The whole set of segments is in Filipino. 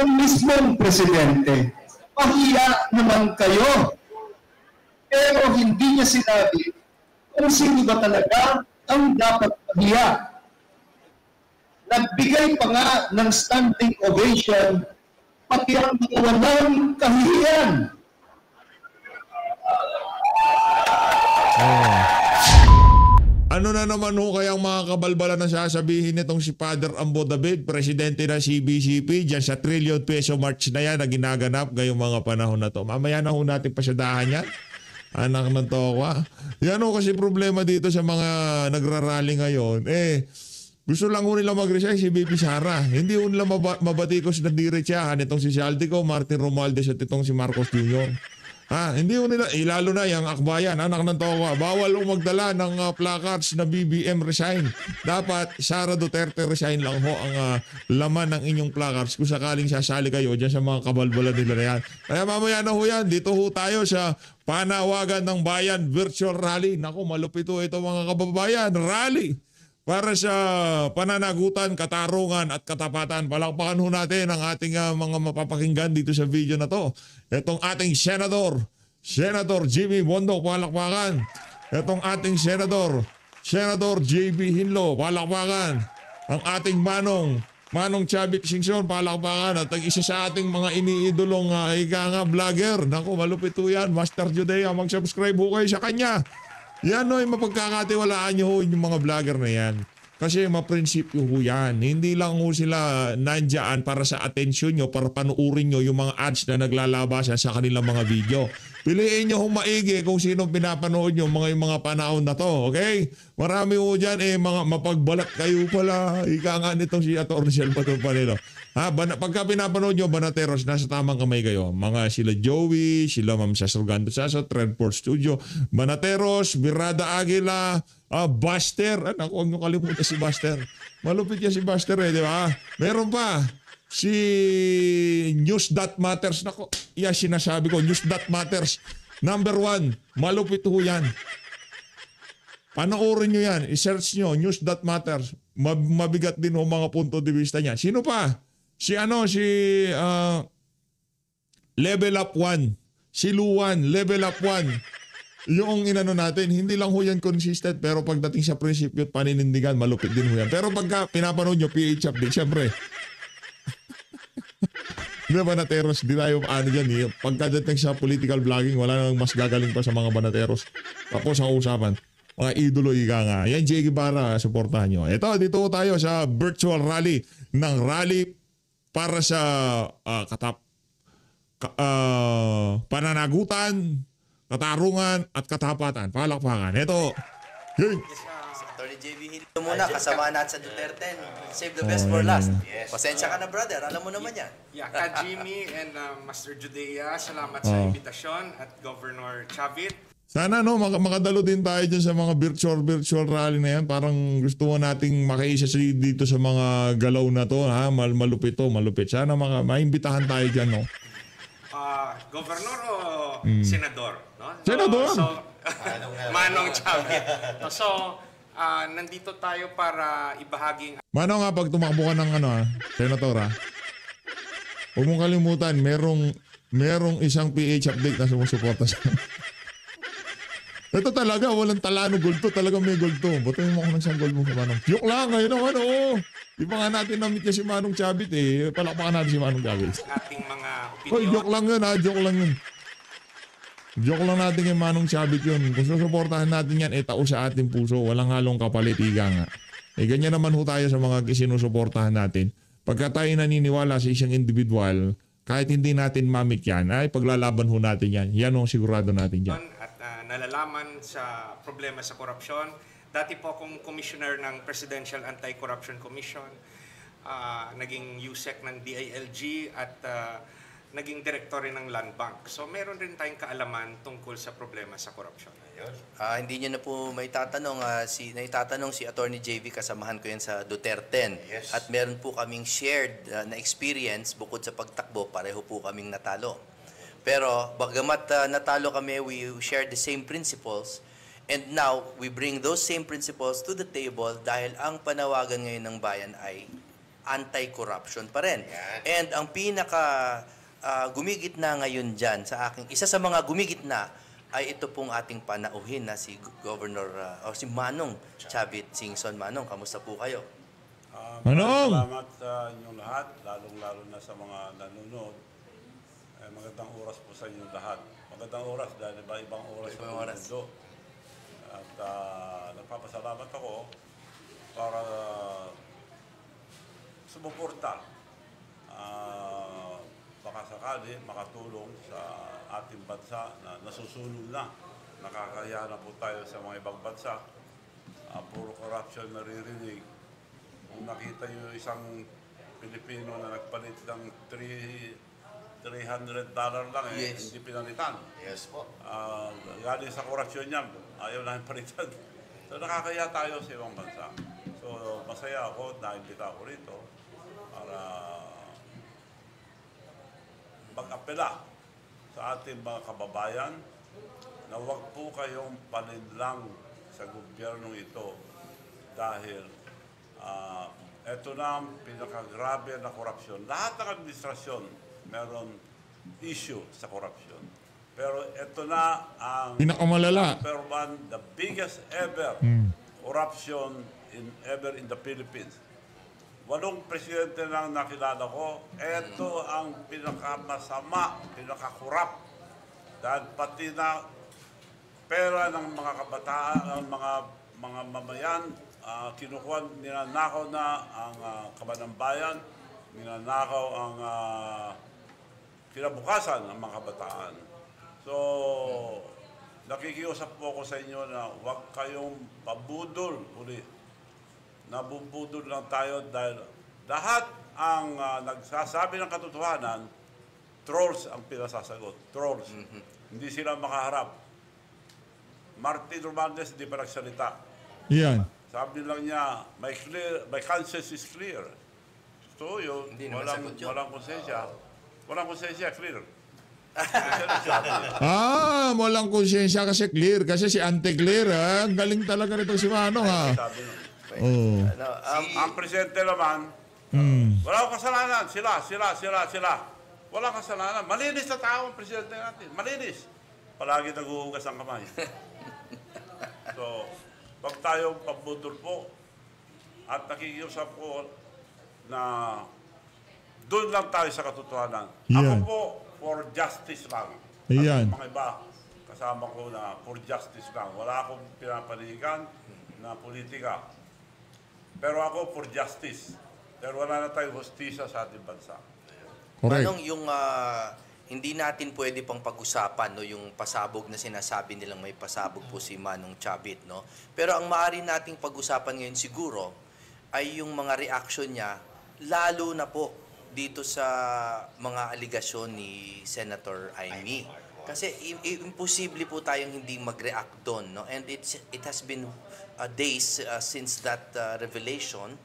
ng mismong presidente. Pahiya naman kayo. Pero hindi niya sinabi kung sino ba talaga ang dapat pahiya. Nagbigay pa nga ng standing ovation pati ang mga walang kahihiyan. Ano na naman ho kayang mga kabalbala na sasabihin nitong si Father Ambo David, presidente ng CBCP, dyan sa trillion peso march na yan na ginaganap ngayong mga panahon na to. Mamaya na ho natin pasyadahan yan. Anak ng tokwa. Yan ho kasi problema dito sa mga nagrarally ngayon. Gusto lang ho nila mag-resign si BP Sara. Hindi ho nila mabatikos na diretsahan itong si Saldico, Martin Romualdez at itong si Marcos Jr. Hindi ho nila, lalo na yung akbayan, anak ng tokwa. Bawal ho magdala ng placards na BBM resign. Dapat Sara Duterte resign lang ho ang laman ng inyong placards kung sakaling sasali kayo dyan sa mga kabalbala nila na yan. Kaya mamaya na ho yan, dito ho tayo sa Panawagan ng Bayan Virtual Rally. Naku, malupit ho ito mga kababayan. Rally para sa pananagutan, katarungan at katapatan. Palakpakan ho natin ang ating mga mapapakinggan dito sa video na to. Itong ating Senator Jimmy Bondoc, palakpakan. Itong ating Senator JB Hinlo, palakpakan. Ang ating Manong Chavit Singson, palakpakan. At ang isa sa ating mga iniidolong vlogger. Naku, malupit ho yan. Master Judea, mag-subscribe ho kayo sa kanya. Yan o, mapagkakatiwalaan nyo ho yung mga vlogger na yan. Kasi maprinsipyo ho yan. Hindi lang ho sila nandyan para sa atensyon nyo, para panuurin nyo yung mga ads na naglalabasan sa kanilang mga video. Piliin nyo ho maigi kung sino pinapanood nyo yung mga panahon na to. Okay? Marami ho dyan mga mapagbalat kayo pala. Ika nga nitong si Atty. Salvador Panelo. Pagka pinapanood nyo, Banateros, nasa tamang kamay kayo. Mga sila Joey, sila Ma'am Sasurgando Saso, Trendport Studio, Banateros, Birada Aguila, Buster. Naku, huwag nyo kalimutan si Buster. Malupit yan si Buster di ba? Meron pa si News.Matters. Naku, sinasabi ko, News.Matters. Number 1, malupit ho yan. Panoorin nyo yan. I-search nyo, News.Matters. Mabigat din ho mga punto de vista niya. Sino pa? Si Level Up 1. Si Luwan, Level Up 1. Yung inano natin, hindi lang ho yan consistent, pero pagdating sa prinsipyo at paninindigan, malupit din ho yan. Pero pagka pinapanood nyo, PH update, syempre. Hindi ba, Banateros, di tayo dyan. Pagkadating sa political vlogging, wala nang mas gagaling pa sa mga Banateros. Tapos ang usapan, mga idolo nga. Yan, Jay Guevara, supportahan nyo. Ito, dito tayo sa virtual rally ng rally para sa pananagutan, katarungan at katapatan. Palakpakan. Ito. Yun. Atty. JB Hinlo muna, kasama natin sa Duterte. Save the best for last. Yes. Pasensya ka na, brother. Alam mo naman yan. Yeah, Ka Jimmy and Master Judea, salamat sa invitasyon at Governor Chavit. Sana makadalo din tayo dyan sa mga virtual rally na yan. Parang gusto mo nating makaisa dito sa mga galaw na to. Malupit to, malupit. Sana maimbitahan tayo dyan, no? Governor o Senador? No? Senador! Manong Chavit. So, nandito tayo para ibahaging... Manong pag tumakbo ka ng Senator, huwag mong kalimutan, merong isang PH update na sumusuporta sa... Ito talaga, walang talano gulto. Talaga may gulto. Butuin mo ako ng isang gold mo sa Manong. Joke lang, ngayon naman, Di ba nga natin na-meet niya si Manong Chavit, Palakpakan natin si Manong Chavit. Ating mga opinion. Joke lang yun, Joke lang yun. Joke lang natin kay Manong Chavit yun. Kung susuportahan natin yan, tao sa ating puso. Walang halong kapalit, nga. Ganyan naman ho tayo sa mga sinusuportahan natin. Pagka tayo naniniwala sa isang individual, kahit hindi natin mamit yan, ay paglalaban ho natin yan. Yan ho sigurado natin yan. Nalalaman sa problema sa korupsyon. Dati po akong commissioner ng Presidential Anti-Corruption Commission, naging USEC ng DILG at naging director ng Land Bank. So meron rin tayong kaalaman tungkol sa problema sa korupsyon. Hindi nyo na po naitatanong si Atty. JV, kasamahan ko yan sa Duterte. Yes. At meron po kaming shared na experience bukod sa pagtakbo, pareho po kaming natalo. Pero bagamat natalo kami, we share the same principles, and now we bring those same principles to the table dahil ang panawagan ngayon ng bayan ay anti-corruption pa rin. And ang pinaka gumigitna ngayon dyan sa aking, isa sa mga gumigitna ay ito pong ating panauhin na si Governor o si Manong Chavit Singson. Manong, kamusta po kayo? Manong! Salamat sa inyong lahat, lalong-lalo na sa mga nanonood. Magandang oras po sa inyong lahat. Magandang oras dahil iba-ibang oras sa mundo. At nagpapasalamat ako para sumuporta. Baka sakali makatulong sa ating bansa na nasusunog na. Nakakaya na po tayo sa mga ibang bansa. Puro corruption naririnig. Kung nakita nyo isang Pilipino na nagpalit ng $300 lang, Yes. hindi pinalitan. Yes po. Galing sa korupsyon niya, ayaw lang palitan. So nakakaya tayo sa ibang bansa. So masaya ako, naimbita ako rito para mag-apela sa ating mga kababayan na huwag po kayong palinlang sa gobyernong ito dahil ito na ang pinakagrabe na korupsyon. Lahat ng administrasyon meron issue sa korupsyon. Pero ito na ang Pinakamalala. number one, the biggest ever corruption ever in the Philippines. 8 presidente lang nakilala ko. Ito ang pinakamasama, pinakakurap. Dahil pati na pera ng mga kabataan, ng mga mamayan, kinukuha, ninanakaw na ang kaban ng bayan, ninanakaw ang kinabukasan ng mga kabataan. So, nakikiusap po ako sa inyo na huwag kayong pabudol uli. Nabubudol lang tayo dahil lahat ang nagsasabi ng katotohanan, trolls ang pinasasagot. Trolls. Hindi sila makaharap. Martin Romualdez hindi pa nagsalita. Yan. Sabi lang niya, my conscience is clear. So yun, Hindi naman sagot yun. walang konsensya. Walang konsensya, clear. Walang konsensya kasi clear. Kasi si Ante Clear, ha? Ang galing talaga nito si Manong, ha? Sabi nun. Oh. Ang presidente naman, wala akong kasalanan. Sila. Walang kasalanan. Malinis na tao ang presidente natin. Malinis. Palagi nag-uugas ang kamay. So, wag tayong pabudol po. At nakikiusap ko na doon lang tayo sa katotohanan. Ako Yan. po, for justice lang. Yan. At mga iba, kasama ko na for justice lang. Wala akong pinapanigan na politika. Pero ako for justice. Pero wala na tayong hustisya sa ating bansa. Correct. Manong, yung hindi natin pwede pang pag-usapan no, yung pasabog na sinasabi nilang may pasabog po si Manong Chavit. No? Pero ang maaari nating pag-usapan ngayon siguro ay yung mga reaction niya, lalo na po dito sa mga aligasyon ni Senator Amy. Kasi imposible po tayong hindi mag-react doon. No? And it has been days since that revelation.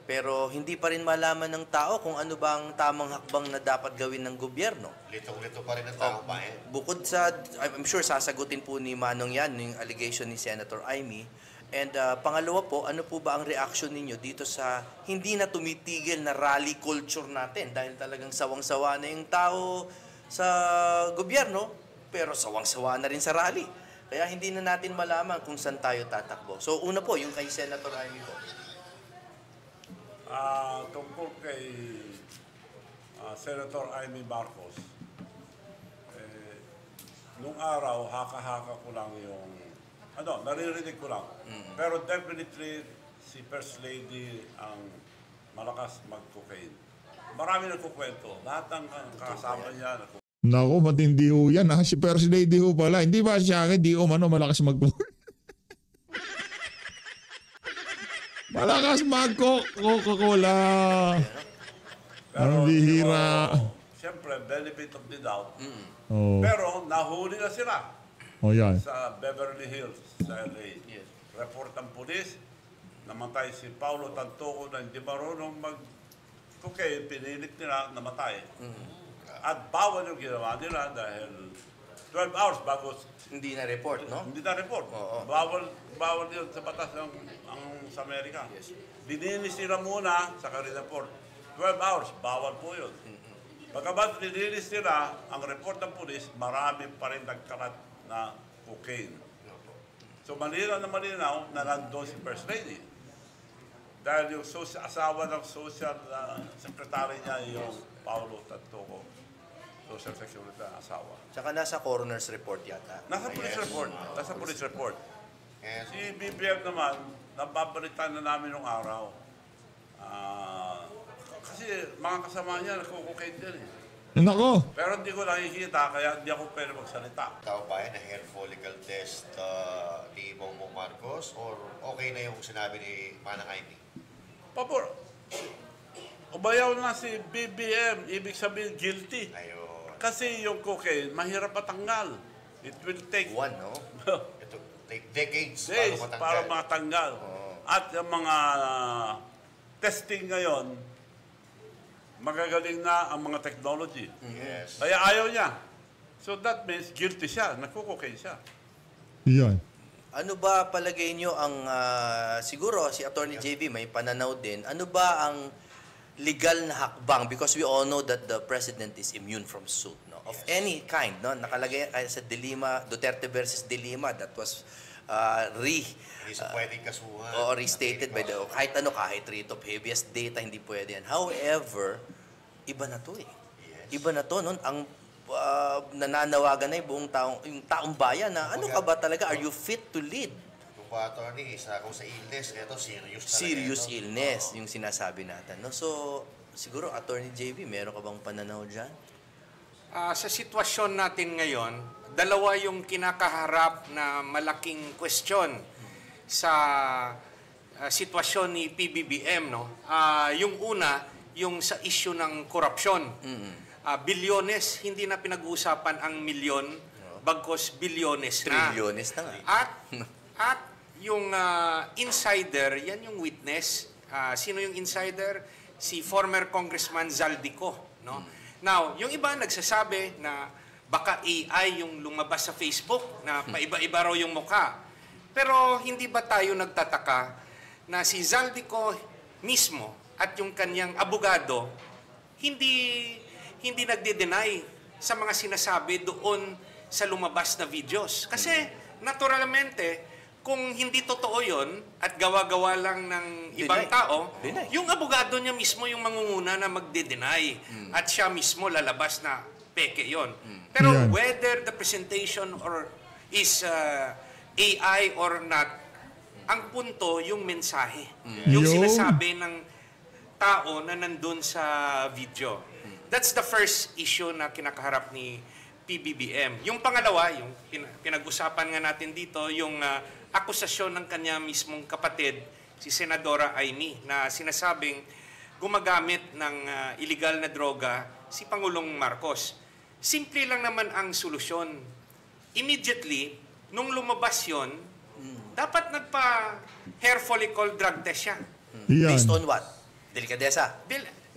Pero hindi pa rin malaman ng tao kung ano ba ang tamang hakbang na dapat gawin ng gobyerno. Litong-lito pa rin ang tao pa eh. Bukod sa, I'm sure sasagutin po ni Manong yan, yung allegation ni Senator Amy. And pangalawa po, ano po ba ang reaction ninyo dito sa hindi na tumitigil na rally culture natin? Dahil talagang sawang-sawa na yung tao sa gobyerno, pero sawang-sawa na rin sa rally. Kaya hindi na natin malaman kung saan tayo tatakbo. So una po, yung kay Senator Amy po. Tungkol kay Senator Amy Marcos, nung araw, haka-haka ko lang yung, naririnig ko lang. Pero definitely, si First Lady ang malakas mag-cocaine. Marami nagkukwento. Lahat ng kasama niya, Naku, matindi ho yan, ha? Si First Lady ho pala. Hindi ba siya akin, di malakas malakas mag-Coca-Cola. Ang bihira. Siyempre, benefit of the doubt. Oh. Pero nahuli na sila Oh, yan. sa Beverly Hills, sa LA. Yes. Report ng pulis, namatay si Paulo Tantoco na hindi marunong mag-cocaine, pinilit nila, namatay. At bawal yung ginawa nila dahil 12 hours bago Hindi na report, no? hindi na report. Oo. Bawal yun sa batas sa Amerika. Yes. Dininis nila muna sa report. 12 hours, bawal po yun. Pagkabat dininis nila, ang report ng pulis, marami pa rin nagkalat na cocaine. So malinaw na nandun si First Lady. Dahil yung asawa ng social secretary niya, yung Paulo Tantoco, social security asawa. Tsaka nasa coroner's report yata. Nasa police report. Nasa police report. And Si BBM naman, nababalitan na namin nung araw. Kasi mga kasama niya, nagkukukain din eh. Nako. Pero hindi ko nakikita, kaya hindi ako pwede magsalita. tao ba yan na hair follicle test ni Bongbong Marcos or okay na yung sinabi ni Manang Amy? Pabor, ubayaw na si BBM, ibig sabihin guilty. Ayun. Kasi yung cocaine, mahirap patanggal. It will take One, no? Ito, take decades days para para matanggal. matanggal. At yung mga testing ngayon, magagaling na ang mga technology. Yes. Kaya ayaw niya. So that means guilty siya, nagkukokain siya. Yan. Ano ba palagay nyo ang, siguro si Attorney JB may pananaw din, ano ba ang legal na hakbang? Because we all know that the President is immune from suit, no? Of any kind, no? Nakalagay sa Dilima, Duterte versus Dilima, that was Hindi siya pwedeng kasuhan. or restated by the, kahit writ of habeas data, hindi pwede yan. However, iba na to eh. Yes. Iba na to, no? Ang nananawagan na yung taong bayan na ano ka ba talaga? Are you fit to lead? Kung pa, attorney, kung sa illness, ito serious talaga. Serious ito. illness, Oo. yung sinasabi natin. No? So, siguro, Attorney JB, meron ka bang pananaw dyan? Sa sitwasyon natin ngayon, dalawa yung kinakaharap na malaking question sa sitwasyon ni PBBM, no? Yung una, yung sa issue ng korupsyon. Bilyones, hindi na pinag-uusapan ang milyon, bagkos bilyones na. Trilyones na nga. At yung insider, yan yung witness. Sino yung insider? Si former Congressman Zaldico, no? Now, yung iba nagsasabi na baka AI yung lumabas sa Facebook na paiba-iba raw yung mukha. Pero hindi ba tayo nagtataka na si Zaldico mismo at yung kanyang abogado hindi nagde-deny sa mga sinasabi doon sa lumabas na videos. Kasi naturalmente, kung hindi totoo yon at gawa-gawa lang ng ibang Deny. tao, Deny. yung abogado niya mismo yung mangunguna na magde-deny at siya mismo lalabas na peke yon. Pero Yan. whether the presentation is AI or not, ang punto yung mensahe. Yung Yun. sinasabi ng tao na nandun sa video. That's the first issue na kinakaharap ni PBBM. Yung pangalawa, yung pinag-usapan nga natin dito, yung akusasyon ng kanya mismong kapatid, si Senadora Amy, na sinasabing gumagamit ng illegal na droga si Pangulong Marcos. Simple lang naman ang solusyon. Immediately, nung lumabas yon, dapat nagpa-hair follicle drug test siya. Yan. Based on what? Delikadesa?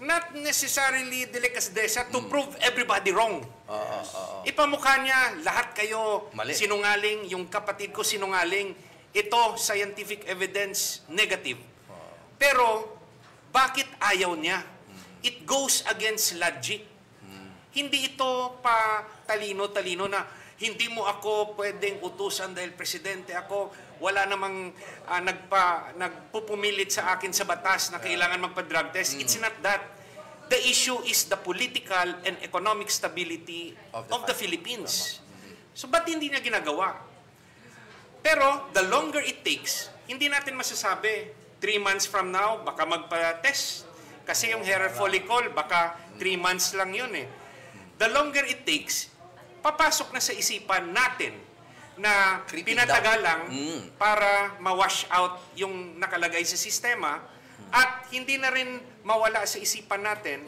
Not necessarily delikadesa to prove everybody wrong. Oo. Ipamukha niya, lahat kayo Mali. sinungaling, yung kapatid ko sinungaling, ito, scientific evidence, negative. Pero, bakit ayaw niya? It goes against logic. Hindi ito pa talino-talino na hindi mo ako pwedeng utusan dahil presidente ako, wala namang nagpupumilit sa akin sa batas na kailangan magpa-drug test. It's not that. The issue is the political and economic stability of the Philippines. So, ba't hindi niya ginagawa? Pero, the longer it takes, hindi natin masasabi, 3 months from now, baka magpa-test. Kasi yung hair follicle, baka 3 months lang yun eh. The longer it takes, papasok na sa isipan natin na Creeping pinatagalang down. para ma-wash out yung nakalagay sa sistema at hindi na rin mawala sa isipan natin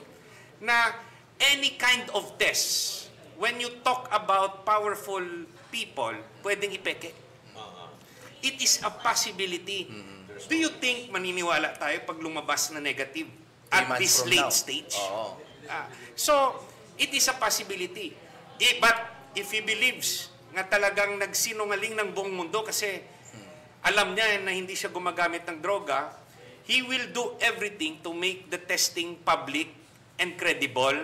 na any kind of test, when you talk about powerful people, pwedeng ipeke. It is a possibility. Do you think maniniwala tayo pag lumabas na negative 3 at months this from late now. stage? Oo. So, it is a possibility. But if he believes nga talagang nagsinungaling ng buong mundo kasi alam niya na hindi siya gumagamit ng droga, he will do everything to make the testing public and credible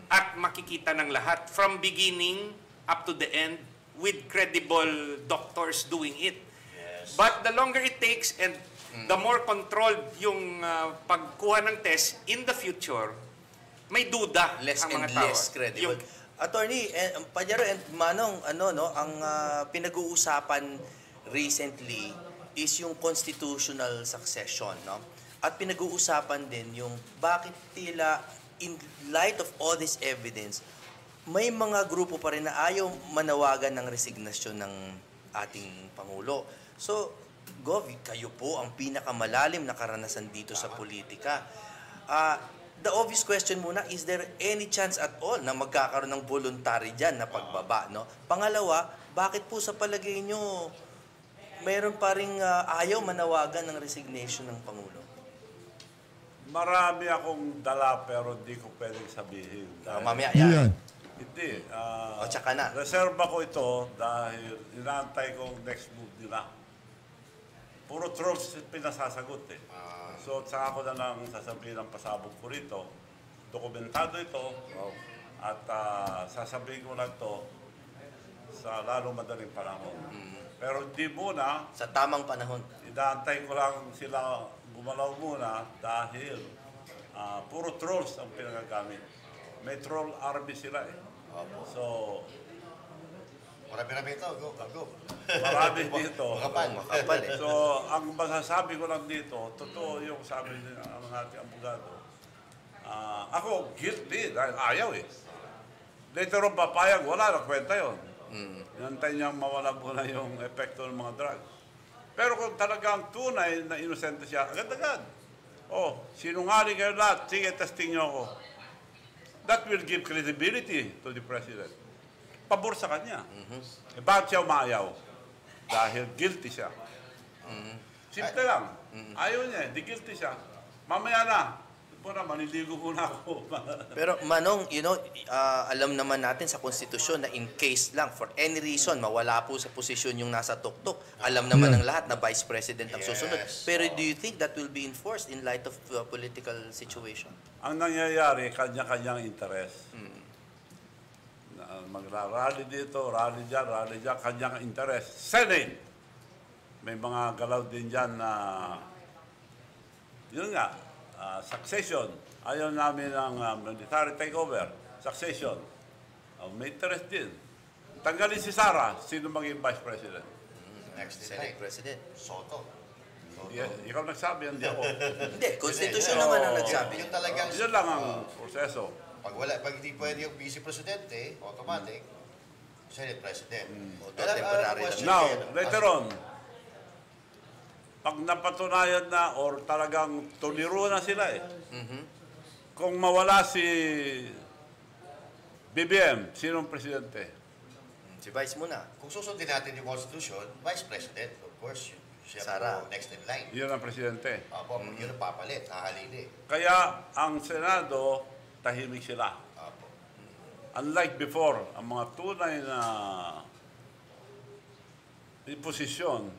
at makikita ng lahat from beginning up to the end with credible doctors doing it. Yes. But the longer it takes and the more controlled yung pagkuha ng test in the future, may duda Less ang and mga tao. less credible. Yung, Attorney, Panyero and Manong, ang pinag-uusapan recently is yung constitutional succession, no? At pinag-uusapan din yung bakit tila in light of all this evidence, may mga grupo pa rin na ayaw manawagan ng resignasyon ng ating Pangulo. So, Gov, kayo po ang pinakamalalim na karanasan dito sa politika. The obvious question muna, is there any chance at all na magkakaroon ng voluntary dyan na pagbaba? No? Pangalawa, bakit po sa palagay nyo mayroon pa rin ayaw manawagan ng resignation ng Pangulo? Marami akong dala pero hindi ko pwedeng sabihin. Mamaya Yan. yan. Hindi. O tsaka na. Reserva ko ito dahil inaantay kong next move nila. Puro trolls pinasasagot eh. So, saka ako na lang sasabihin ang pasabog ko rito. Dokumentado ito. At sasabihin ko lang ito sa lalong madaling panahon. Pero hindi muna, Sa tamang panahon. inaantay ko lang sila gumalaw muna dahil puro trolls ang pinagagamit. May troll army sila eh. So, Marami-rami ito. Go. marami dito. Makapal eh. So, ang masasabi ko lang dito, totoo yung sabi ng ating abogado. Ako, guilty dahil ayaw eh. Later on, papayag, wala na kwenta yun. Inantay niyang mawala muna yung epekto ng mga drugs. Pero kung talagang tunay na inosente siya, agad-agad. Sinungaling kayo lahat, sige, testing niyo ako. That will give credibility to the President. Pabor sa kanya. Bakit siya umayaw? Dahil guilty siya. Simple lang. Ayaw niya, di guilty siya. Mamaya na. Muna, maniligo muna ako. Pero Manong, alam naman natin sa konstitusyon na in case lang, for any reason, mawala po sa posisyon yung nasa tuktok. Alam naman ng lahat na Vice President ang susunod. Pero do you think that will be enforced in light of political situation? Ang nangyayari, kanya-kanyang interes. Magra-rally dito, rally dyan, kanyang interes. Senate! May mga galaw din dyan na, yun nga, succession. Ayaw namin ng military takeover. Succession. May interest din. Tanggalin si Sara, sino maging Vice President? Next Senate President. Soto. Ikaw nagsabi, hindi ako. Hindi, konstitusyon naman ang nagsabi. Yung talagang... Yun lang ang proseso. Pag hindi pwede yung Vice Presidente, automatic, Senate President. temporary lang. Now, later on, pag napatunayan na or talagang tuliro na sila eh. Kung mawala si BBM, sinong presidente? Si Vice muna. Kung susundin natin yung Constitution, Vice President, of course, siya Sara. po next in line. Yun ang presidente. Apo, yun ang papalit, hahalili. Kaya ang Senado, tahimik sila. Apo. Unlike before, ang mga tunay na posisyon,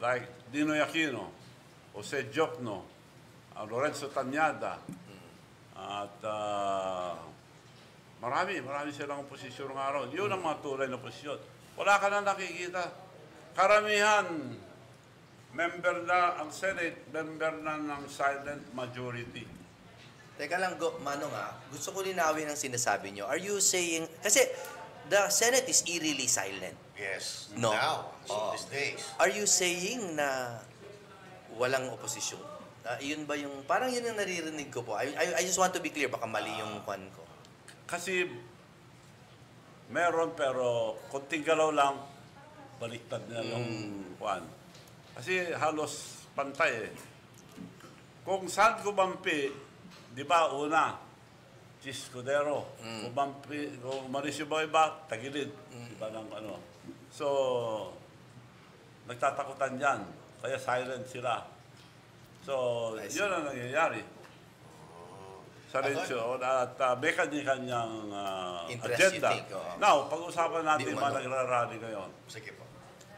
like Dinoy Aquino, Jose Jokno, Lorenzo Tanyada, at marami silang posisyon ng araw. Yun ang mga tunay na posisyon. Wala ka na nakikita. Karamihan, member na ang Senate, member na ng silent majority. Teka lang, Manong gusto ko linawin ang sinasabi nyo. Are you saying, kasi the Senate is eerily silent. Yes. No. Now, these days. Are you saying na walang oposisyon? Yun ba yung, parang yun ang naririnig ko po. I just want to be clear, baka mali yung kwan ko. Kasi meron pero konting galaw lang, baliktad na yung kwan. Kasi halos pantay eh. Kung saan kumampi, di ba una, si Escudero, kumampi, kung umalis yung mga iba, tagilid. Di ba ng ano. So, nagtatakutan dyan. Kaya silent sila. So, yun ang nangyayari. sa lensyon at may kanya-kanyang Interest, agenda. you think, oo. Now, pag-usapan natin Di yung mga umano. nagrarally ngayon. Sige po.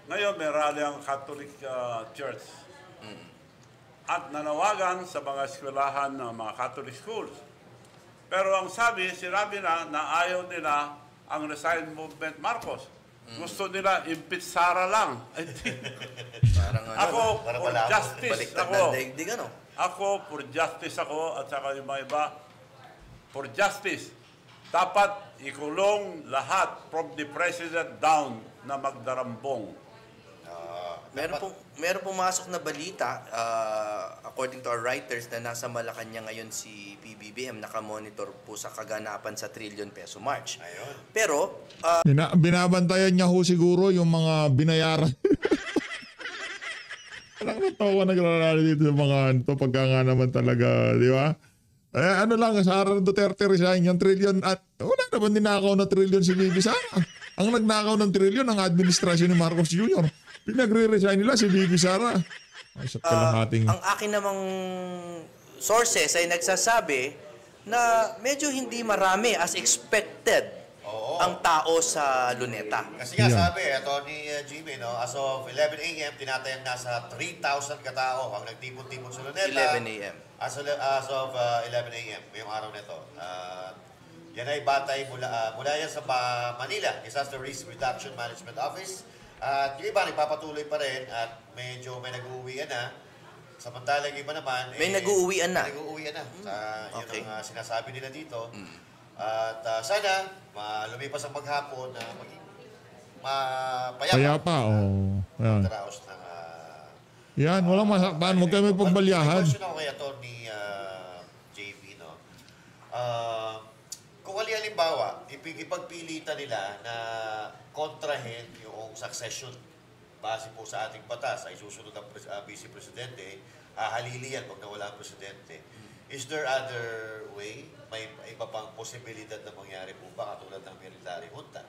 Ngayon, may rally ang Catholic Church. At nanawagan sa mga eskwelahan ng mga Catholic schools. Pero ang sinabi na ayaw nila ang resign movement Marcos. Gusto nila impeach Sara lang. Parang Ako, Para for malabo. justice baliktad ako. ng daigdig, ano? Ako, for justice ako at saka yung mga iba, for justice. Dapat ikulong lahat from the president down na magdarambong. Meron pumasok na balita, according to our writers, na nasa Malacanang ngayon si PBBM, nakamonitor po sa kaganapan sa trillion peso march. Ayun. Pero, Binabantayan niya ho siguro yung mga binayaran. Alam ko tawa nagrarally dito sa mga ito pagka nga naman talaga, di ba? Ano lang, Sara Duterte resign yung trillion at wala naman ninakaw na trillion si Bibi Sara. Ang nagnakaw ng trillion ang administrasyon ni Marcos Jr. Pinagre-resign nila si Bibi Sara. Ay, sa kalahating... ang akin namang sources ay nagsasabi na medyo hindi marami as expected ang tao sa Luneta. Kasi nga sabi, Atty. Jimmy, no, as of 11 a.m., tinatayang nasa 3,000 katao ang nagtipon-tipon sa Luneta. 11 a.m. As of 11 a.m., ngayong araw na ito. Yan ay batay mula yan sa Manila, Disaster Risk Reduction Management Office. At yung iba, nagpapatuloy pa rin at medyo may nag-uuwian na. Samantalang iba naman... May nag-uuwian na? Nag-uuwian na. Okay. Yun ang sinasabi nila dito. At sana, lumipas ang maghapon na maging Payapa, oh. Yan. Taraos ng... Yan, walang masaktan. Huwag kami pagbalyahan. May question ako kay Atty. JB, no? Kung halimbawa, ipagpilitan nila na kontrahin yung succession base po sa ating batas ay susunod ang Vice Presidente, halili yan pag nawala ang Presidente. Is there other way? May iba pang posibilidad na mangyari po ba katulad ng military junta?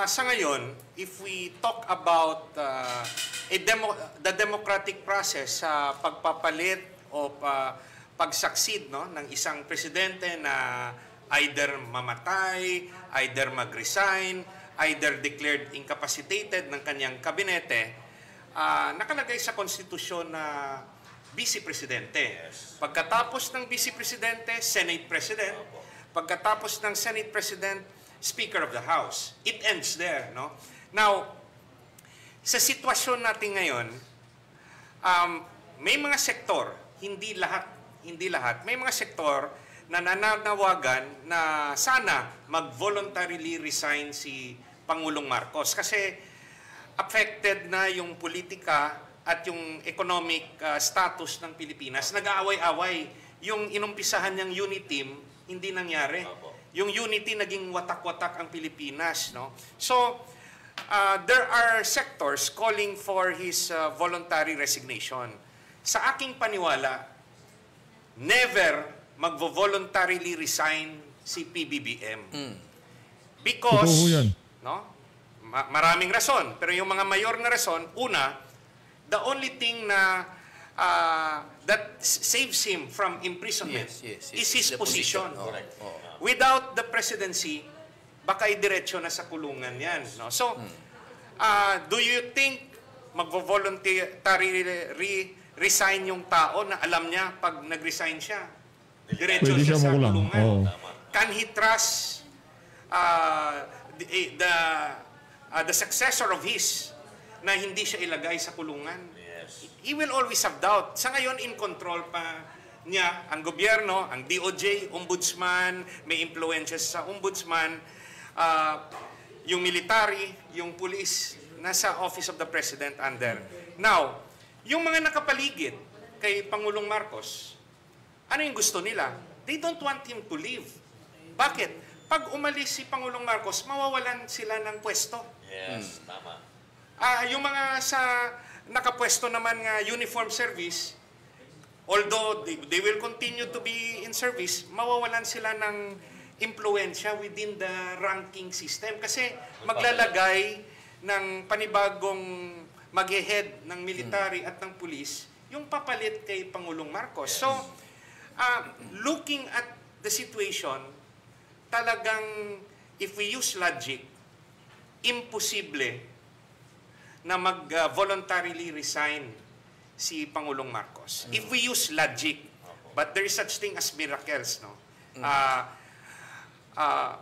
Sa ngayon, if we talk about the democratic process sa pagpapalit o pag-succeed, no, ng isang presidente na either mamatay, either mag-resign, either declared incapacitated ng kanyang kabinete, nakalagay sa konstitusyon na Vice Presidente. Yes. Pagkatapos ng Vice Presidente, Senate President. Pagkatapos ng Senate President, Speaker of the House. It ends there, no? Now, sa sitwasyon natin ngayon, may mga sektor, hindi lahat, may mga sektor na nananawagan na sana mag-voluntarily resign si Pangulong Marcos kasi affected na yung politika at yung economic status ng Pilipinas. Nag-aaway-away. Yung inumpisahan niyang unity, hindi nangyari. Yung unity naging watak-watak ang Pilipinas, no? So, there are sectors calling for his voluntary resignation. Sa aking paniwala, never magvo-voluntarily resign si PBBM. Because, no? Maraming rason. Pero yung mga mayor na rason, una, the only thing na that saves him from imprisonment is his position. Without the presidency, baka idiretso na sa kulungan yan. No? So, do you think magvo-voluntarily resign yung tao na alam niya pag nag-resign siya? Diretso Pwede siya siya sa makulong. kulungan. Oo. Can he trust the successor of his na hindi siya ilagay sa kulungan? Yes. He will always have doubt. Sa ngayon, in control pa niya ang gobyerno, ang DOJ, ombudsman, may influences sa ombudsman, yung military, yung police, nasa Office of the President under. Now, yung mga nakapaligid kay Pangulong Marcos, ano yung gusto nila? They don't want him to leave. Bakit? Pag umalis si Pangulong Marcos, mawawalan sila ng pwesto. Yes, tama. Yung mga sa nakapwesto naman nga uniform service, although they will continue to be in service, mawawalan sila ng impluensya within the ranking system kasi maglalagay ng panibagong mag-head ng military at ng police yung papalit kay Pangulong Marcos. So, looking at the situation, talagang if we use logic, imposible na mag-voluntarily resign si Pangulong Marcos. If we use logic, but there is such thing as miracles, no?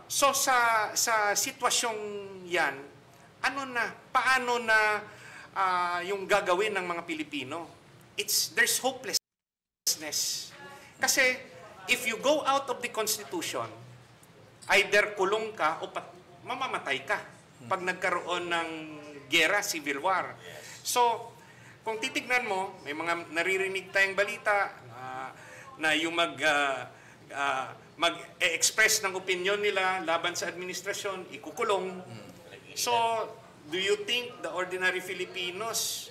So sa sitwasyong yan, paano na yung gagawin ng mga Pilipino? There's hopelessness. Kasi if you go out of the Constitution, either kulong ka o mamamatay ka pag nagkaroon ng gera, civil war. So, kung titignan mo, may mga naririnig tayong balita na yung mag-express ng opinion nila laban sa administrasyon, ikukulong. So, do you think the ordinary Filipinos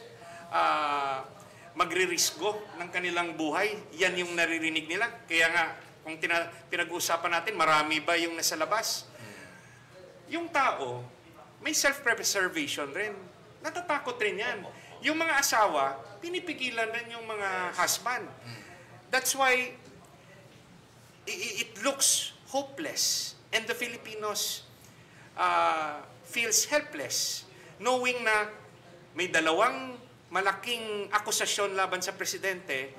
magririsgo ng kanilang buhay? Yan yung naririnig nila. Kaya nga, kung pinag-uusapan natin, marami ba yung nasa labas? Yung tao, may self-preservation rin. Natatakot rin yan. Yung mga asawa, pinipigilan rin yung mga husband. That's why it looks hopeless. And the Filipinos feels helpless, knowing na may dalawang malaking akusasyon laban sa presidente,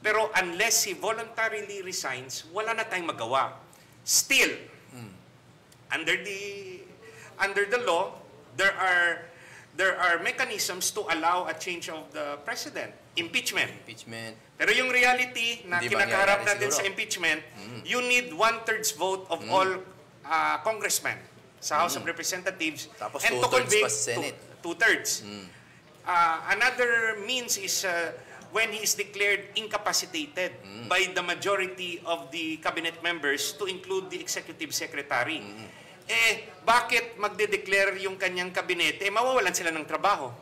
pero unless he voluntarily resigns, wala na tayong magawa. Still, under the law, there are mechanisms to allow a change of the president. Impeachment. Pero yung reality na kinakaharap natin sa impeachment, you need 1/3 vote of all congressmen sa House of Representatives. Tapos and to 2/3 convict, pa sa Senate. 2/3. Another means is when he is declared incapacitated by the majority of the cabinet members to include the executive secretary. Bakit magde-declare yung kanyang kabinete? Mawawalan sila ng trabaho.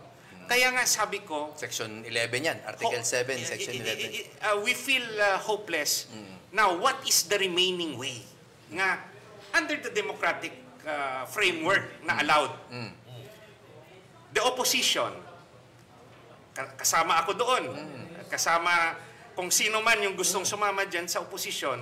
Kaya nga sabi ko, Section 11 yan, Article 7, Section 11. We feel hopeless. Now, what is the remaining way? Nga, under the democratic framework na allowed, the opposition, kasama ako doon, kasama kung sino man yung gustong sumama dyan sa opposition,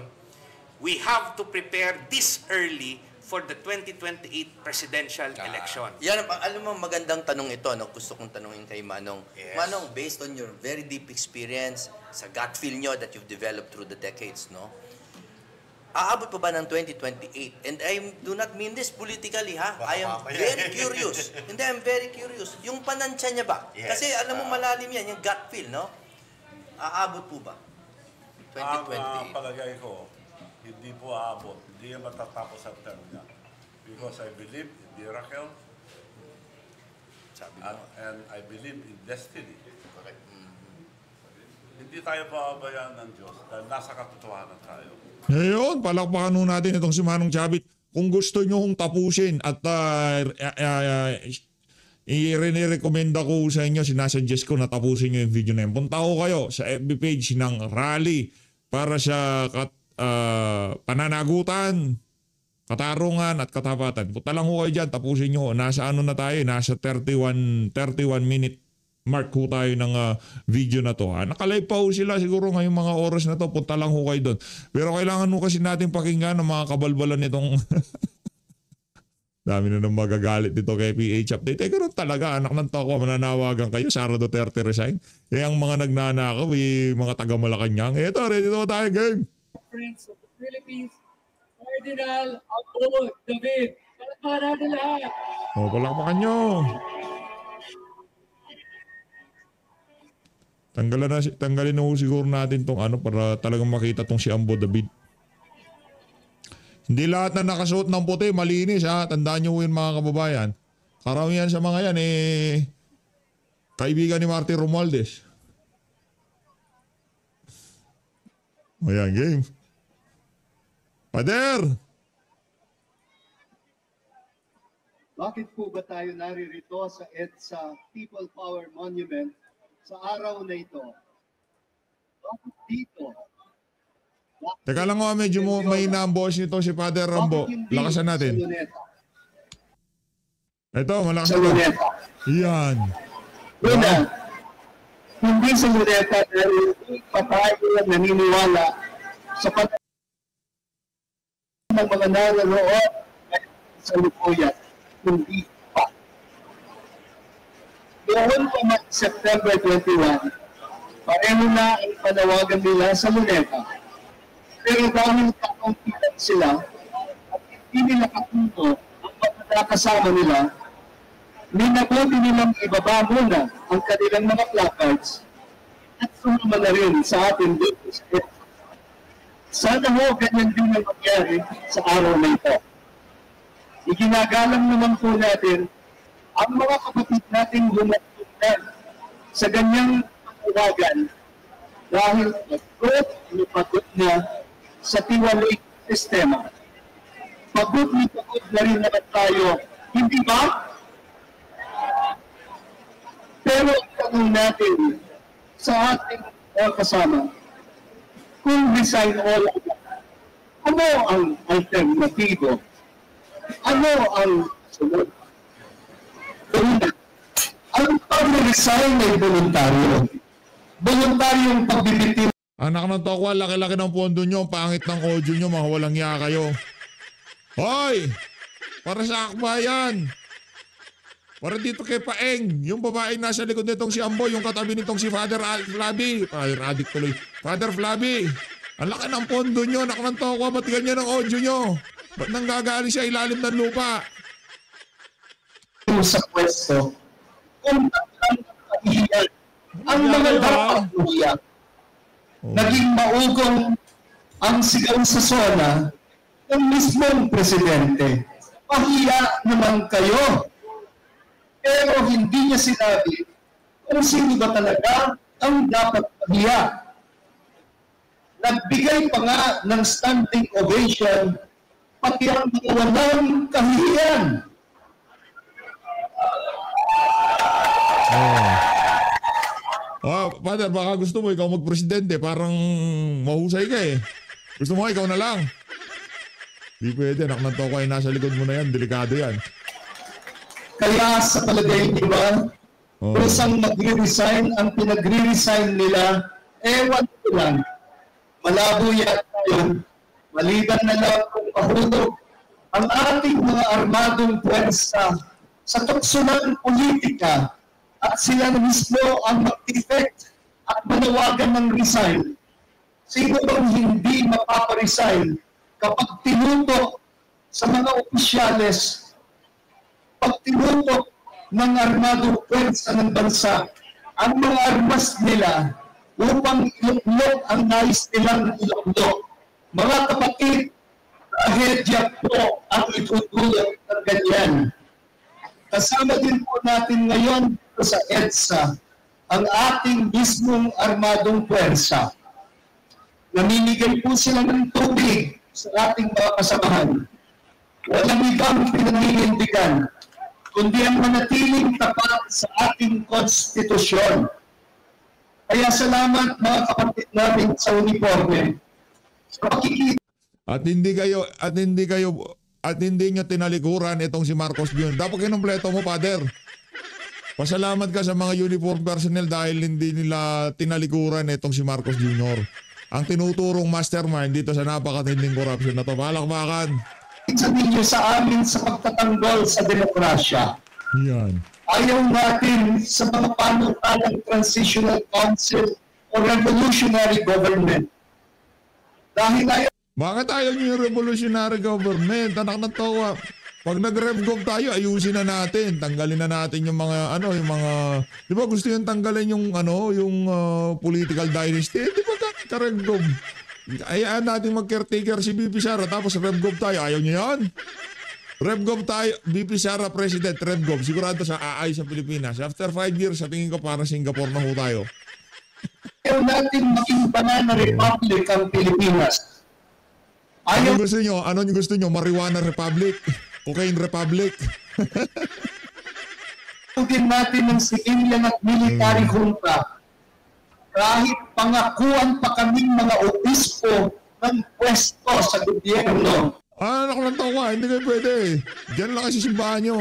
we have to prepare this early for the 2028 presidential election. Yan, alam mo, magandang tanong ito. No? Gusto kong tanungin kay Manong. Yes. Manong, based on your very deep experience, sa gut feel nyo that you've developed through the decades, no? Aabot pa ba ng 2028? And I do not mean this politically, ha? I am very curious. Hindi, I'm very curious. Yung panansya niya ba? Yes. Kasi alam mo, malalim yan, yung gut feel, no? Aabot po ba? 2028. Ang palagay ko, hindi po aabot. Hindi yan matatapos ang term niya. Because I believe in miracle and I believe in destiny. Correct. Hindi tayo pababayaan ng Diyos dahil nasa katotohanan tayo. Ngayon, palakpakan nun natin itong si Manong Chavit. Kung gusto nyo kong tapusin at i-recommenda ko sa inyo, sinasuggest ko na tapusin nyo yung video na yun. Punta ko kayo sa FB page ng Rally para sa pananagutan, katarungan at katapatan. Punta lang ko kayo dyan, tapusin nyo. Nasa ano na tayo, nasa 31 minute mark ko tayo ng video na to. Nakalive pa ho sila siguro ngayong mga oras na to. Punta lang ho kayo doon. Pero kailangan ho kasi natin pakinggan ng mga kabalbalan nitong dami na nang magagalit dito kay PH Update. Ganun talaga, anak ng toko, mananawagan kayo, Sara Duterte resign. Ang mga nagnanakaw, mga taga-Malacanang. Ito, ready to tayo, game. Prince of the Philippines, Cardinal Ambo David. Palakpakan natin lahat. Palakpakan nyo. Tanggalin na siguro natin tong para talagang makita tong si Ambo David. Hindi lahat na nakasuot ng puti, malinis ha. Tandaan nyo yun mga kababayan. Karamihan sa mga yan kaibigan ni Martin Romualdez. Ayan, game. Pader! Bakit po ba tayo naririto sa EDSA People Power Monument sa araw na ito? Bakit dito? Teka lang medyo may na-boss nito si Father Rambo. Lakasan natin. Ito, malakas ito. Yan. Una, hindi sa Luneta dahil hindi pa tayo naniniwala sa ng mga naroon sa lukuyan, hindi pa. Noon pa September 21, pareho na ang panawagan nila sa Luneta. Pero dahil kakuntilan sila at hindi nila kapunto ang mga kasama nila, minabuti nilang ibaba muna ang kanilang mga placards at sumama na rin sa ating dito sa EDSA. Sana ho, ganyan din ang mangyari sa araw na ito. Iginagalang naman po natin ang mga kapatid nating lumatunan sa ganyang panawagan dahil pagod na sa tiwalik sistema. Pagod na rin naman tayo, hindi ba? Pero tanong natin sa ating mga kasama, kung resign all, ano ang alternatibo? Ano ang sunod? Una, ang pag-resign ay voluntaryo. Voluntaryong pagbibitin. Anak ng tokwa, laki-laki ng pondo nyo, pangit ng audio nyo, mga walang hiya kayo. Hoy! Para sa akbayan! Para dito kay Paeng, yung babaeng nasa likod nitong si Amboy, yung katabi nitong si Father Flaby. Father Addict tuloy. Father Flaby! Ang laki ng pondo nyo, anak ng tokwa, ba't ganyan ang audio nyo? Ba't nang gagaling sa ilalim ng lupa? Sa pwesto, kung ang mga dapat umiyak. Naging maugong ang sigaw sa SONA ng mismong presidente. Pahiya naman kayo. Pero hindi niya sinabi kung sino ba talaga ang dapat pahiya. Nagbigay pa nga ng standing ovation pati ang mga walang kahihiyan. Father, baka gusto mo ikaw magpresidente, parang mahusay ka eh. Gusto mo ikaw na lang. Di pwede, anak ng toko ay nasa likod mo na yan, delikado yan. Kaya sa palagay niyo ba, kusang magre-resign, ang pinagre-resign nila, ewan ko lang, malabo yata yun, maliban na lang kung mahulog ang ating mga armadong pwersa sa tukso ng politika at sila na mismo ang mag-effect at manawagan ng resign. Sino bang hindi mapaparesign kapag tinutok sa mga opisyales, pag tinutok ng armadong pwersa ng bansa ang mga armas nila upang iluklok ang nais nilang iluklok? Mga kapatid, trahedya po ang itutulog ng ganyan. Kasama din po natin ngayon sa EDSA ang ating mismong armadong pwersa. Namimigay po sila ng tubig sa ating mga kasamahan. Walang ibang pinaninindigan, kundi ang manatiling tapat sa ating konstitusyon. Kaya salamat mga kapatid namin sa uniforme. Sa pakikita. At hindi nyo tinalikuran itong si Marcos Jr. Dapat kinumpleto mo, Father. Pasalamat ka sa mga uniform personnel dahil hindi nila tinalikuran itong si Marcos Jr. Ang tinuturong mastermind dito sa napakatinding corruption na to. Palakpakan. Sabihin nyo sa amin sa pagtatanggol sa demokrasya. Yan. Ayaw natin sa mga panukalang transitional council o revolutionary government. Dahil ayaw. Bakit ayaw nyo yung revolutionary government? Anak ng towa. Pag nag-revgov tayo, ayusin na natin. Tanggalin na natin yung mga, di ba gusto yung tanggalin yung, political dynasty? Di ba ka-revgov? Ayaan natin mag-caretaker si BP Sara, tapos revgov tayo. Ayaw nyo yan? Revgov tayo, BP Sara President, revgov. Sigurado sa AI sa Pilipinas. After 5 years, sa tingin ko parang Singapore na ho tayo. Ayaw natin maging banana republic ang Pilipinas. Ano gusto nyo? Ano nyo gusto nyo? Marijuana Republic? Cocaine Republic? Din natin ng civilian at military junta. Kahit pangakuan pa kaming mga obispo ng pwesto sa gobyerno. Anak lang tao ka, hindi kayo pwede. Diyan lang kasi simbahan nyo.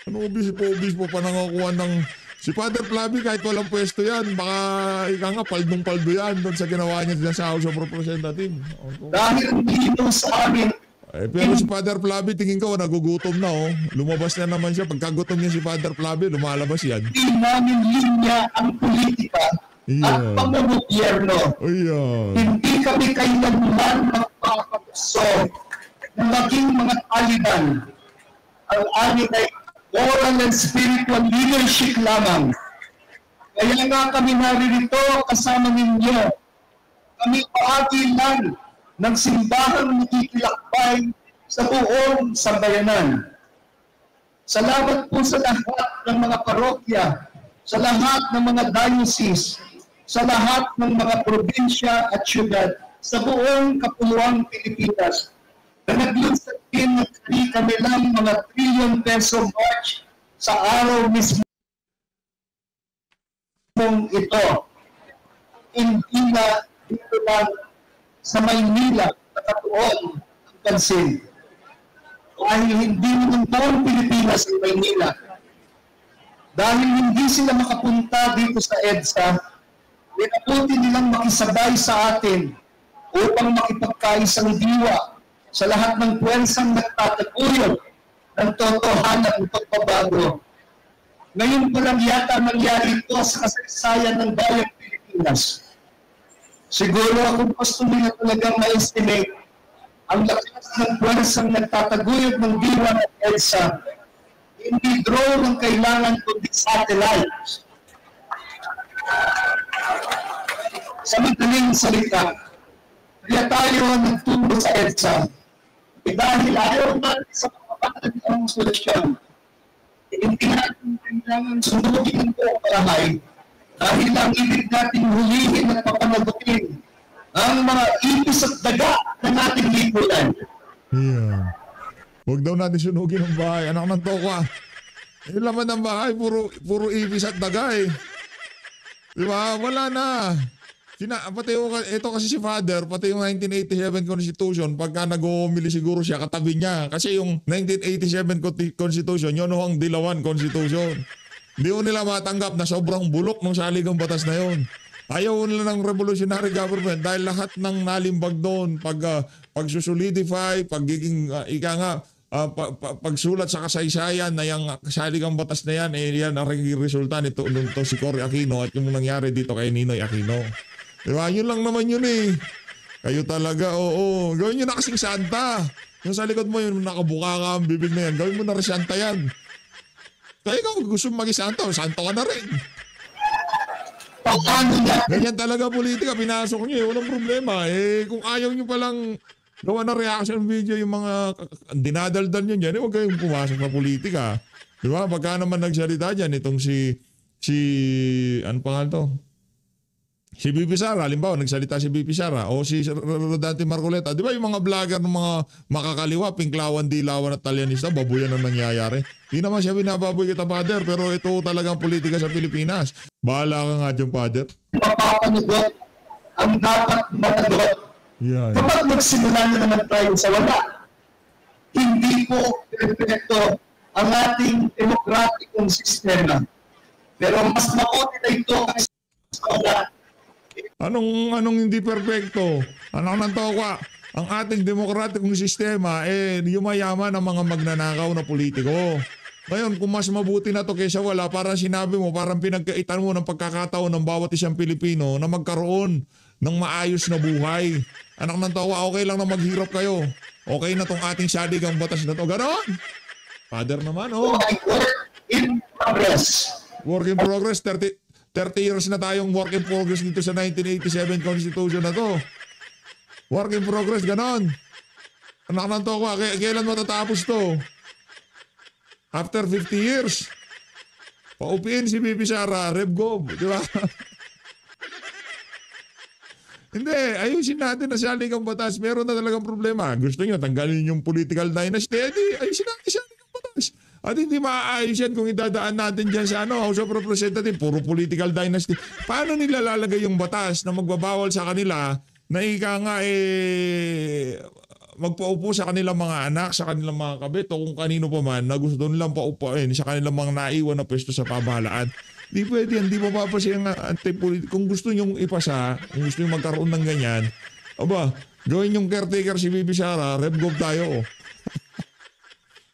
Ano obispo pa nangakuha ng... Si Father Flaby kahit walang pwesto yan, baka ika nga paldong-paldo yan doon sa ginawa niya dyan sa House of Representatives. Dahil dito sa amin, Pero si Father Flavi, tingin ko, nagugutom na oh. Lumabas na naman siya. Pagkagutom niya si Father Flavi, lumalabas yan. Hindi namin linya ang politika at pamumugobyerno. Ayan. Hindi kami kailanman magpapagso na maging mga taliban. Ang amin ay moral and spiritual leadership lamang. Kaya nga kami naririto kasama ninyo. Kami bahagi lang ng simbahang nakikilakbay sa buong sambayanan. Salamat po sa lahat ng mga parokya, sa lahat ng mga diocese, sa lahat ng mga probinsya at syudad, sa buong kapuluang Pilipinas, na naglunsad din ng kami lang mga trillion peso march sa araw mismo ito. Hindi na dito lang sa Maynila nakatuon ang pansin. Dahil hindi naman buong Pilipinas ang Maynila. Dahil hindi sila makapunta dito sa EDSA, minabuti nilang makisabay sa atin upang makipagkaisang diwa sa lahat ng puwersang nagtataguyod ng totohanan ng pagbabago. Ngayon pa lang yata nangyari ito sa kasaysayan ng bayang Pilipinas. Siguro kung gusto nila talagang ma-estimate ang lakas ng puwersang nagtataguyod ng diwa ng EDSA, hindi drone ang kailangan kundi satellites. Sa madaling salita, kaya tayo nagtungo sa EDSA dahil ayaw natin sa kapatid ang solusyon. Hindi natin kailangan sundugin ang buong bahay dahil ang ibig natin hulihin at papanagutin ang mga ipis at daga ng ating lipunan. Yeah. Huwag daw natin sunugin ang bahay. Anak ng tokwa. Yung laman ng bahay, puro ipis at daga eh. Diba? Wala na. Pati ito kasi si Father, pati yung 1987 Constitution, pagka nag-uumili siguro siya, katabi niya. Kasi yung 1987 Constitution, yun ang dilawan Constitution. Hindi ko nila matanggap na sobrang bulok ng saligang batas na yun. Ayaw nila ng revolutionary government dahil lahat ng nalimbag doon, pagsusolidify, pagiging, pagsulat sa kasaysayan na yung saligang batas na yan, yan ang resulta nito si Cory Aquino at yung nangyari dito kay Ninoy Aquino. Diba? Yun lang naman yun eh. Kayo talaga, oo. Gawin nyo na kasing Santa. Yung sa likod mo, yung nakabuka ka ang bibig na yan. Gawin mo na rin Santa yan. Kaya ikaw gusto maging Santa, Santa ka na rin. Ganyan talaga politika, pinasok nyo eh. Walang problema. Eh, kung ayaw nyo palang gawa na reaction video yung mga dinadaldal nyo dyan, eh, huwag kayong pumasok na politika. Diba? Pagka naman nagsalita dyan, itong ano pangalan to? Si BP Sara, halimbawa, nagsalita si BP Sara o si Rodante Marcoleta. Di ba yung mga vlogger ng mga makakaliwa, pinklawan, dilawan at talyanista, babuyan ang nangyayari. Di naman siya binababoy kita, Father, pero ito talagang politika sa Pilipinas. Bahala ka nga dyan, Father. Mapapanagot ang dapat managot. Yeah. Kapag magsimula na naman tayo sa wala, hindi po perfecto ang ating demokratikong sistema. Pero mas mabuti na ito kasi sa wala. Anong hindi perpekto? Anong nantokwa? Ang ating demokratikong sistema, yumayaman ang mga magnanakaw na politiko. Ngayon, kung mas mabuti na to kaysa wala, parang sinabi mo, parang pinagkaitan mo ng pagkakataon ng bawat isang Pilipino na magkaroon ng maayos na buhay. Anak ng tawa, okay lang na maghirap kayo. Okay na tong ating saligang batas na to. Ganon? Father naman, oh. Work in progress. Work in progress, 30 years na tayong work in progress dito sa 1987 Constitution na to. Work in progress, ganon. Anak ng tokwa, kailan matatapos to? After 50 years. Paupiin si BP Sara, RevGov, di ba? Hindi, ayusin natin na saligang batas. Meron na talagang problema. Gusto nyo, tanggalin yung political dynasty. Ayusin natin saligang batas. At hindi maaayos yan kung idadaan natin dyan sa House of Representatives. Puro political dynasty. Paano nila lalagay yung batas na magbabawal sa kanila na ika nga magpaupo sa kanilang mga anak, sa kanilang mga kabit o kung kanino pa man na gusto nilang paupuin sa kanilang mga naiwan na pwesto sa pamahalaan. Di pwede yan. Di mapapasya ang anti-political. Kung gusto nyong ipasa, kung gusto nyong magkaroon ng ganyan, aba, Gawin yung caretaker si VP Sara, rep-gov tayo.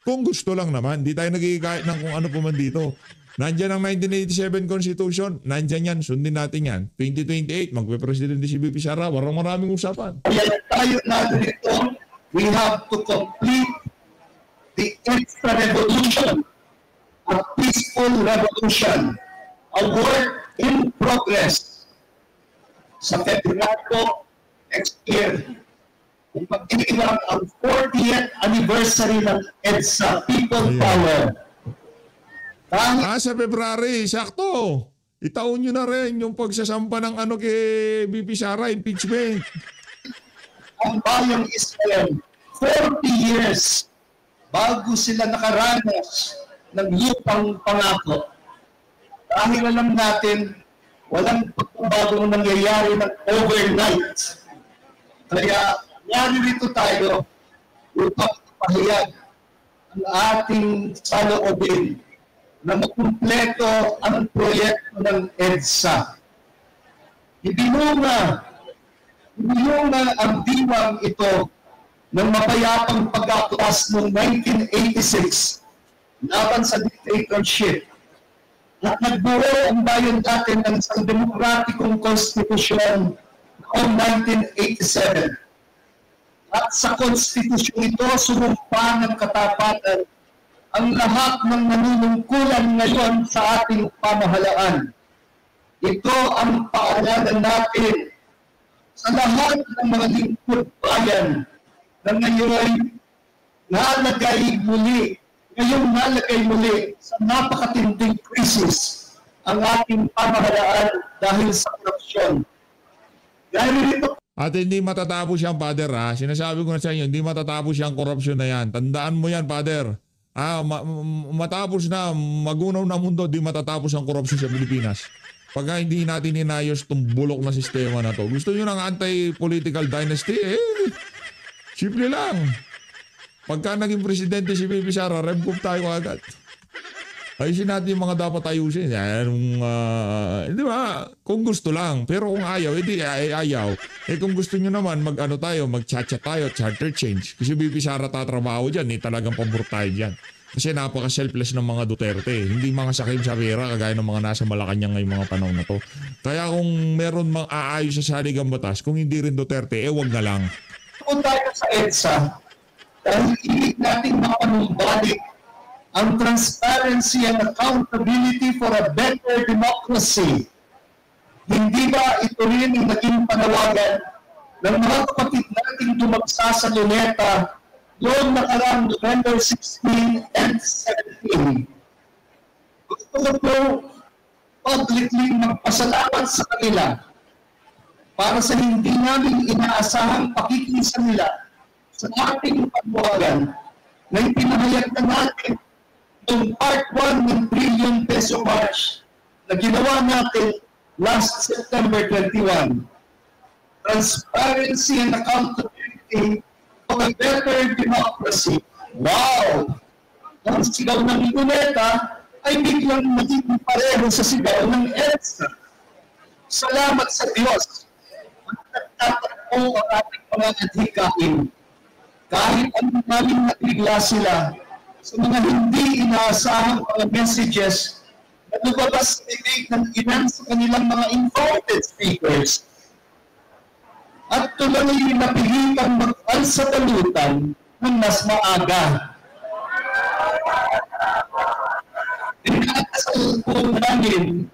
Kung gusto lang naman, di tayo nagkikait ng kung ano pa man dito. Nandyan ang 1987 Constitution, nandyan yan, sundin natin yan. 2028, magpe-presidente si VP Sara, maraming usapan. Kaya tayo narito, we have to complete the extra revolution, a peaceful revolution, a work in progress. Sa February next year, ipagkailang ang 40th anniversary ng EDSA, People Power. Sa February, sakto. Itaon nyo na rin yung pagsasampa ng ano kay VP Sara, impeachment. Ang bayang Israel, 40 years bago sila nakaranas ng lupang pangako. Dahil alam natin, walang pagbabagong nangyayari ng overnight. Kaya, narito tayo upang ipahayag ang ating saloobin na makumpleto ang proyekto ng EDSA. Ibinunga ang diwang ito ng mapayapang pag-aklas noong 1986 laban sa dictatorship. At nagbuo ang bayan natin ng isang demokratikong konstitusyon noong 1987. At sa konstitusyon ito, sumumpa ng katapatan ang lahat ng nanunungkulan ngayon sa ating pamahalaan. Ito ang paalalan natin sa lahat ng mga lingkod bayan na ngayon nalagay muli sa napakatinding krisis ang ating pamahalaan dahil sa korupsyon. Dahil ito At hindi matatapos yan, Father. Ha? Sinasabi ko na sa inyo, hindi matatapos yung korupsyon na yan. Tandaan mo yan, Father. Matapos na, magunaw na mundo, di matatapos ang korupsyon sa Pilipinas. Pagka hindi natin inayos itong bulok na sistema na to. Gusto nyo ng anti-political dynasty? Simple lang. Pagka naging presidente si VP Sara, rep-gov tayo agad. Ayusin natin yung mga dapat ayusin. Di ba? Kung gusto lang. Pero kung ayaw, edi ayaw. Kung gusto nyo naman, mag-chat-chat tayo, charter change. Kasi VP Sara tatrabaho dyan, talagang pabor tayo dyan. Kasi napaka-selfless ng mga Duterte. Hindi mga sakim sa pera, kagaya ng mga nasa Malacanang ngayong mga panahon na to. Kaya kung meron mang aayos sa saligang batas, kung hindi rin Duterte, wag na lang. Kung tayo sa EDSA, dahil ilig natin mapanumbalik ang transparency and accountability for a better democracy. Hindi ba ito rin ang naging panawagan ng mga kapatid nating dumagsa sa Luneta noong nakarang November 16 and 17? Gusto ko po publicly magpasalamat sa kanila para sa hindi namin inaasahang pakikinsa nila sa ating panawagan na ipinahayag na natin yung Part 1 ng trillion peso march na ginawa natin last September 21. Transparency and accountability for a better democracy. Wow! Ang sigaw ng Luneta ay biglang magiging pareho sa sigaw ng EDSA. Salamat sa Diyos. Nagtatakbo ang ating mga adhikain. Kahit anong namin nabigla sila sa mga hindi inaasahang mga messages na lumabas sa bibig ng ilan sa kanilang mga invited speakers. At tuloy napilitan mag-alsatalutan ng mas maaga. Dinakasal po namin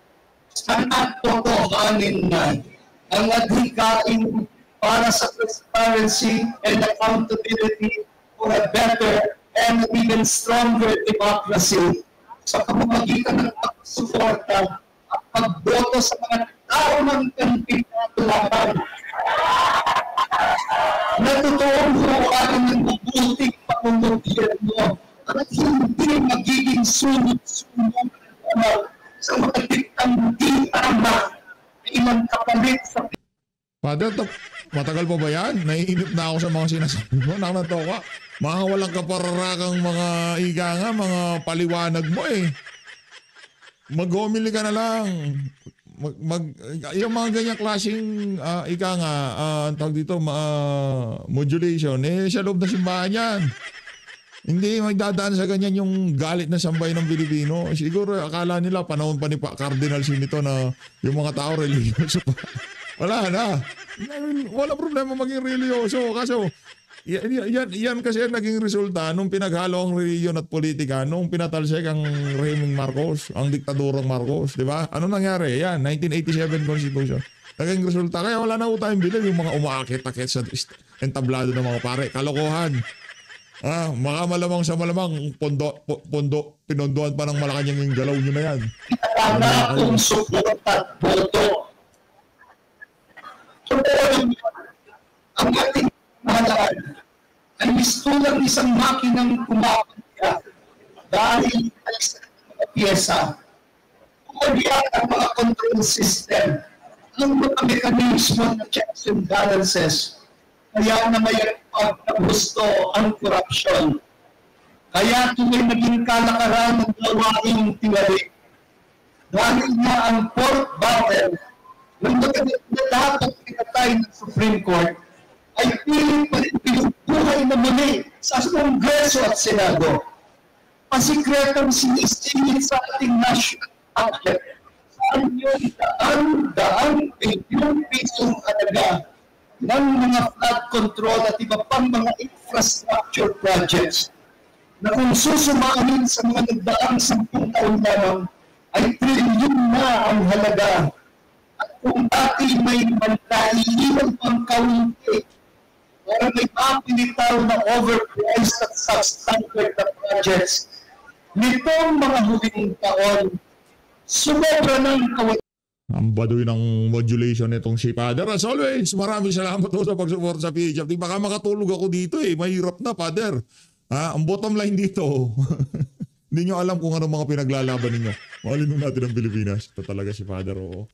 sana totohanin na ang adhikain para sa transparency and accountability for a better and even stronger democracy sa pamamagitan ng pagsuporta at pagboto sa mga tao ng kandidato laban. Natutuong huwakan ng mabuting pamumugobyerno at hindi magiging sunod-sunod sa mga diktang di tama na ilang kapalit sa Father, matagal pa ba yan? Naiinip na ako sa mga sinasabi mo. Nakatoka. Mga walang kapararakang mga iga nga, mga paliwanag mo eh. Mag-homily ka na lang. yung mga ganyang klaseng ika nga, ang tawag dito, modulation, sa loob ng simbahan yan. Hindi magdadaan sa ganyan yung galit na sambay ng Pilipino. Siguro akala nila panahon pa ni Cardinal Sinito na yung mga tao religyoso pa. Wala na. Wala problema maging religyoso. Kaso, yan kasi naging resulta nung pinaghalo ang reliyon at politika nung pinatalsik ang rehimeng Marcos, ang diktadurang Marcos, di ba? Ano nangyari? Yan, 1987 Constitution. Naging resulta. Kaya wala na ho tayong bilib yung mga umaakit-akit sa entablado ng mga pare. Kalokohan. Maka malamang sa malamang pinondoan pa ng Malacanang yung galaw nyo na yan. Wala akong support at boto. So, ang ating mahalaan ay mistulang isang makinang kumapagya dahil ay sa mga pyesa. Kumagyan ang mga control system, ang mga mekanismo na checks and balances. Kaya na may pagkagusto ang korupsyon. Kaya tuloy naging kalakaran ng gawaing tiwali. Dahil nga ang pork barrel ng dapat pinatay ng Supreme Court ay pilit pa rin pinubuhay na muli sa Kongreso at Senado. Pasikretong sinisingit sa ating national budget saan yung daan-daang bilyong pisong halaga ng mga flood control at iba pang mga infrastructure projects na kung susumahin sa mga nagdaang 10 taon lamang ay trilyon na ang halaga. At kung dati may mandahilan pang kaunti para may mapilitaw na overpriced at substandard na projects, nitong mga huling taon, sumobra ng kawalan. Ang baduy ng modulation nitong si Father. As always, maraming salamat po sa pag-support sa PHF. Baka makatulog ako dito mahirap na, Father. Ang bottom line dito, hindi nyo alam kung ano mga pinaglalaban ninyo. Mahalin natin ang Pilipinas. Ito talaga si Father, oo.